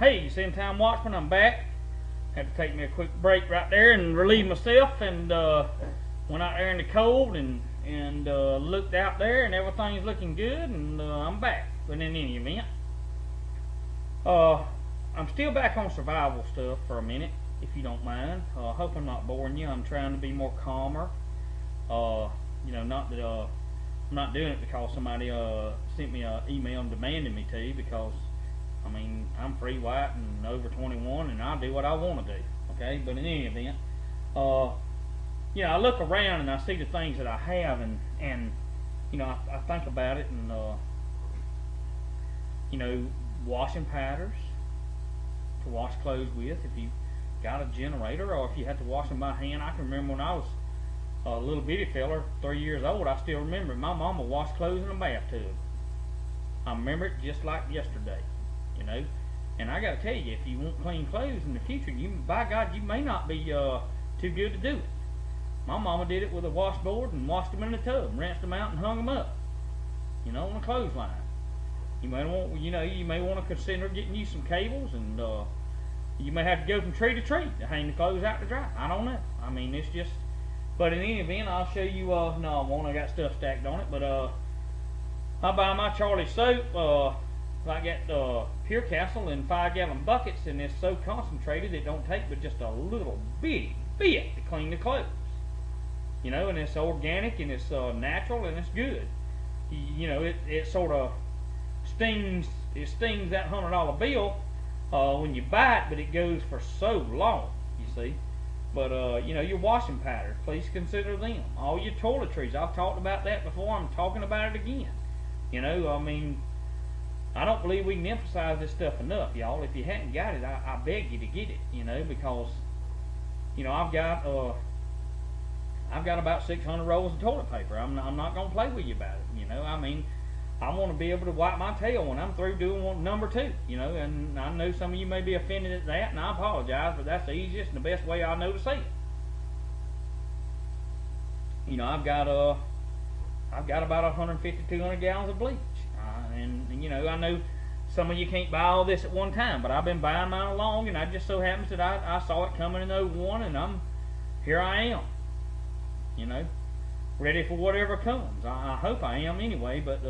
Hey, End Time Watchman, I'm back. Had to take me a quick break right there and relieve myself, and went out there in the cold and looked out there, and everything's looking good, and I'm back. But in any event, I'm still back on survival stuff for a minute, if you don't mind. Hope I'm not boring you. I'm trying to be more calmer. Not that I'm not doing it because somebody sent me an email demanding me to, because I mean, I'm free, white, and over 21, and I'll do what I want to do, okay? But in any event, I look around and I see the things that I have, and I think about it, and, washing powders to wash clothes with, if you got a generator, or if you had to wash them by hand. I can remember when I was a little bitty feller, 3 years old, I still remember my mama washed clothes in a bathtub. I remember it just like yesterday. And I got to tell you, if you want clean clothes in the future, by God, you may not be too good to do it. My mama did it with a washboard and washed them in the tub, and rinsed them out and hung them up, on a clothesline. You may want to consider getting you some cables, and you may have to go from tree to tree to hang the clothes out to dry. I don't know. I mean, it's just. But in any event, I'll show you. No, I won't. I got stuff stacked on it, but I buy my Charlie soap. I got Pure Castle in 5-gallon buckets, and it's so concentrated it don't take but just a little bitty bit to clean the clothes. And it's organic, and it's natural, and it's good. It sort of stings. It stings that $100 bill when you buy it, but it goes for so long. You see. But your washing powders, please consider them. All your toiletries. I've talked about that before. I'm talking about it again. I mean, I don't believe we can emphasize this stuff enough, y'all. If you hadn't got it, I beg you to get it, because, I've got about 600 rolls of toilet paper. I'm not going to play with you about it, I mean, I want to be able to wipe my tail when I'm through doing one, number 2, and I know some of you may be offended at that, and I apologize, but that's the easiest and the best way I know to say it. I've got about 150, 200 gallons of bleach. I know some of you can't buy all this at one time, but I've been buying mine along, and it just so happens that I saw it coming in 01, and here I am, ready for whatever comes. I hope I am anyway, but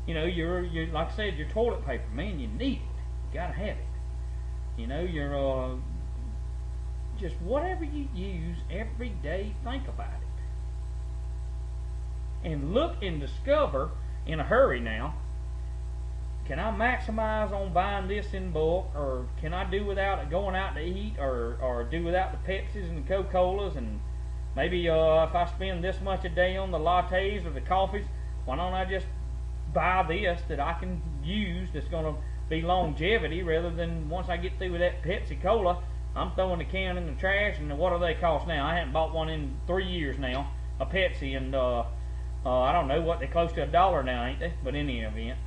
you're like I said, your toilet paper, man, you need it. You gotta have it. Your just whatever you use every day, think about it, and look and discover in a hurry now. Can I maximize on buying this in bulk, or can I do without it going out to eat, or do without the Pepsis and the Coca-Colas, and maybe if I spend this much a day on the lattes or the coffees, why don't I just buy this that I can use that's going to be longevity, rather than once I get through with that Pepsi Cola, I'm throwing the can in the trash, and what do they cost now? I haven't bought one in 3 years now, a Pepsi, and I don't know what, they're close to $1 now, ain't they? But in any event,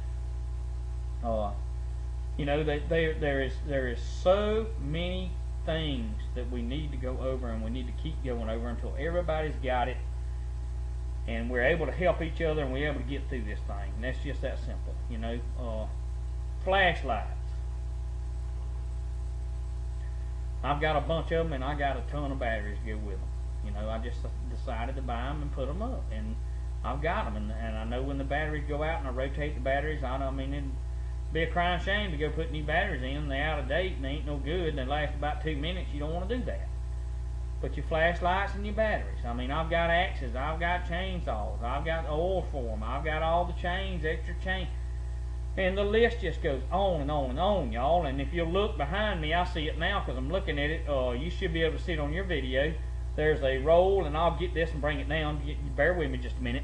there is so many things that we need to go over, and we need to keep going over until everybody's got it, and we're able to help each other, and we're able to get through this thing. And that's just that simple. Flashlights. I've got a bunch of them, and I got a ton of batteries to go with them. I just decided to buy them and put them up, and I've got them, and I know when the batteries go out, and I rotate the batteries. I mean, it'd be a crying shame to go put new batteries in. They're out of date and they ain't no good, and they last about 2 minutes. You don't want to do that. But your flashlights and your batteries. I mean, I've got axes, I've got chainsaws, I've got oil for them, I've got all the chains, extra chain, and the list just goes on and on and on, y'all. And if you look behind me, I see it now because I'm looking at it. You should be able to see it on your video. There's a roll, and I'll get this and bring it down. Bear with me just a minute.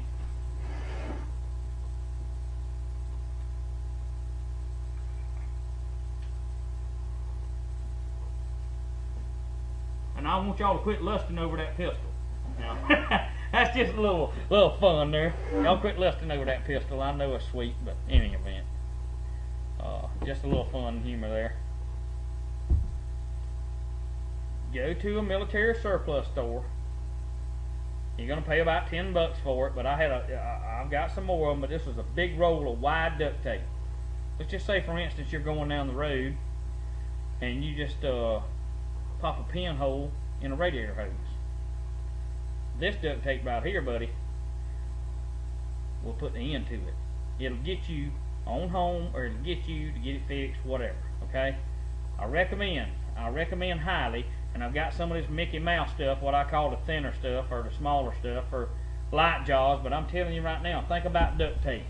And I want y'all to quit lusting over that pistol. Now, that's just a little fun there. Y'all quit lusting over that pistol. I know it's sweet, but in any event, just a little fun and humor there. Go to a military surplus store. You're gonna pay about $10 for it, but I've got some more of them. But this was a big roll of wide duct tape. Let's just say, for instance, you're going down the road and you just pop a pinhole in a radiator hose. This duct tape right here, buddy, will put the end to it. It'll get you on home, or it'll get you to get it fixed, whatever. Okay, I recommend highly. And I've got some of this Mickey Mouse stuff, what I call the thinner stuff or the smaller stuff for light jaws. But I'm telling you right now, think about duct tape.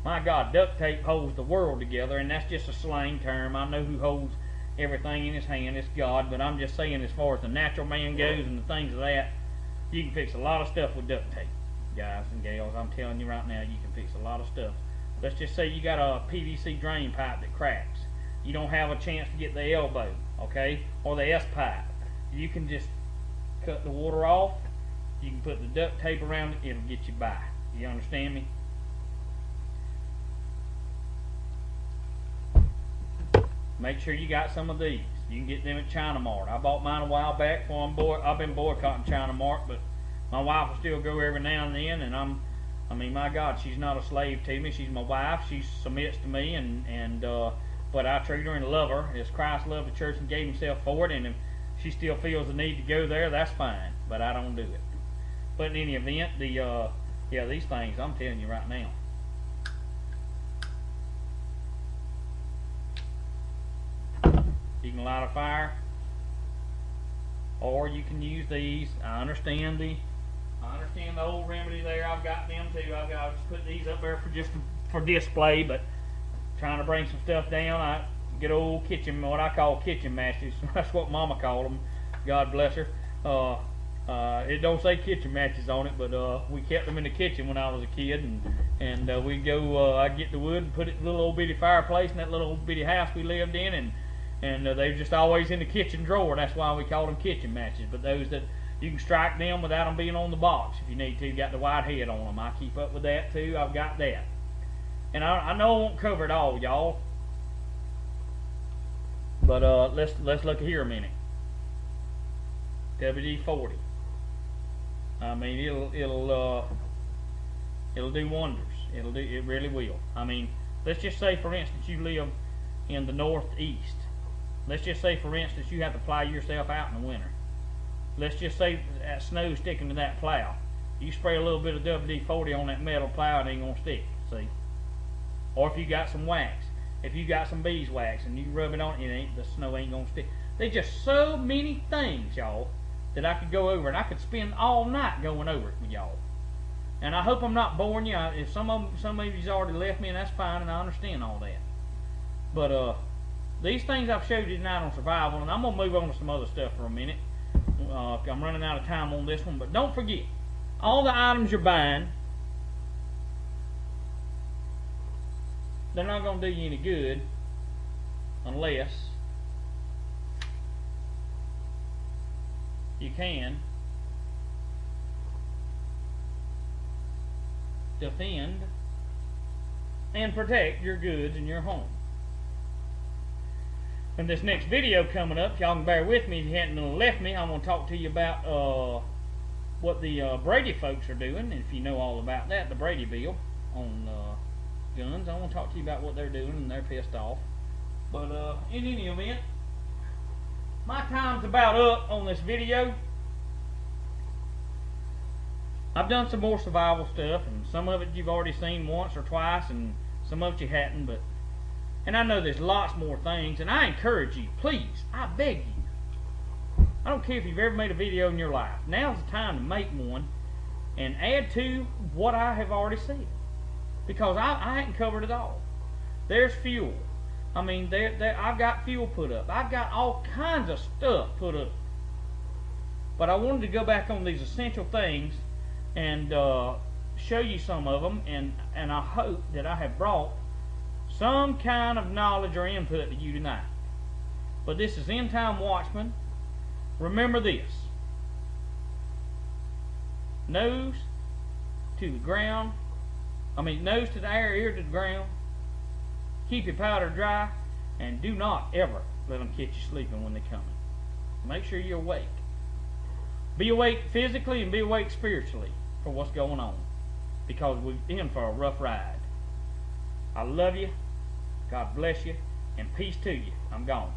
My God, duct tape holds the world together, and that's just a slang term. I know who holds everything in his hand. It's God. But I'm just saying, as far as the natural man goes and the things of that, you can fix a lot of stuff with duct tape, guys and gals. I'm telling you right now, you can fix a lot of stuff. Let's just say you got a PVC drain pipe that cracks. You don't have a chance to get the elbow, okay, or the S-pipe. You can just cut the water off. You can put the duct tape around it. It'll get you by. You understand me? Make sure you got some of these. You can get them at China Mart. I bought mine a while back. I've been boycotting China Mart, but my wife will still go every now and then, and I mean, my God, she's not a slave to me. She's my wife. She submits to me, but I treat her and love her as Christ loved the church and gave himself for it. And if she still feels the need to go there, that's fine. But I don't do it. But in any event, these things, I'm telling you right now. You can light a fire, or you can use these. I understand the old remedy there. I've got them too. I've just put these up there for display, but trying to bring some stuff down, I get old kitchen, what I call kitchen matches. That's what Mama called them. God bless her. It don't say kitchen matches on it, but we kept them in the kitchen when I was a kid, and we'd go. I'd get the wood and put it in a little old bitty fireplace in that little old bitty house we lived in, and they were just always in the kitchen drawer. That's why we called them kitchen matches. But those that you can strike them without them being on the box if you need to. Got the white head on them. I keep up with that too. I've got that. And I know I won't cover it all, y'all. But let's look here a minute. WD-40. I mean, it'll do wonders. It really will. I mean, let's just say, for instance, you live in the northeast. Let's just say, for instance, you have to plow yourself out in the winter. Let's just say that snow's sticking to that plow. You spray a little bit of WD-40 on that metal plow, it ain't gonna stick. See? Or if you got some wax, if you got some beeswax and you rub it on it, the snow ain't gonna stick. There's just so many things, y'all, that I could go over, and I could spend all night going over it with y'all. And I hope I'm not boring you. If some of you's already left me, and that's fine, and I understand all that. But these things I've showed you tonight on survival, and I'm gonna move on to some other stuff for a minute. I'm running out of time on this one, but don't forget, all the items you're buying, they're not going to do you any good unless you can defend and protect your goods in your home. In this next video coming up, y'all can bear with me if you hadn't left me. I'm going to talk to you about what the Brady folks are doing. And if you know all about that, the Brady bill on guns, I want to talk to you about what they're doing, and they're pissed off. But in any event, my time's about up on this video. I've done some more survival stuff, and some of it you've already seen once or twice, and some of it you hadn't. And I know there's lots more things, and I encourage you, please, I beg you. I don't care if you've ever made a video in your life. Now's the time to make one and add to what I have already said. Because I hadn't covered it all. There's fuel. I mean, I've got fuel put up. I've got all kinds of stuff put up. But I wanted to go back on these essential things and show you some of them. And I hope that I have brought some kind of knowledge or input to you tonight. But this is End Time Watchman. Remember this. Nose to the ground. Nose to the air, ear to the ground. Keep your powder dry. And do not ever let them catch you sleeping when they're coming. Make sure you're awake. Be awake physically and be awake spiritually for what's going on. Because we're in for a rough ride. I love you. God bless you. And peace to you. I'm gone.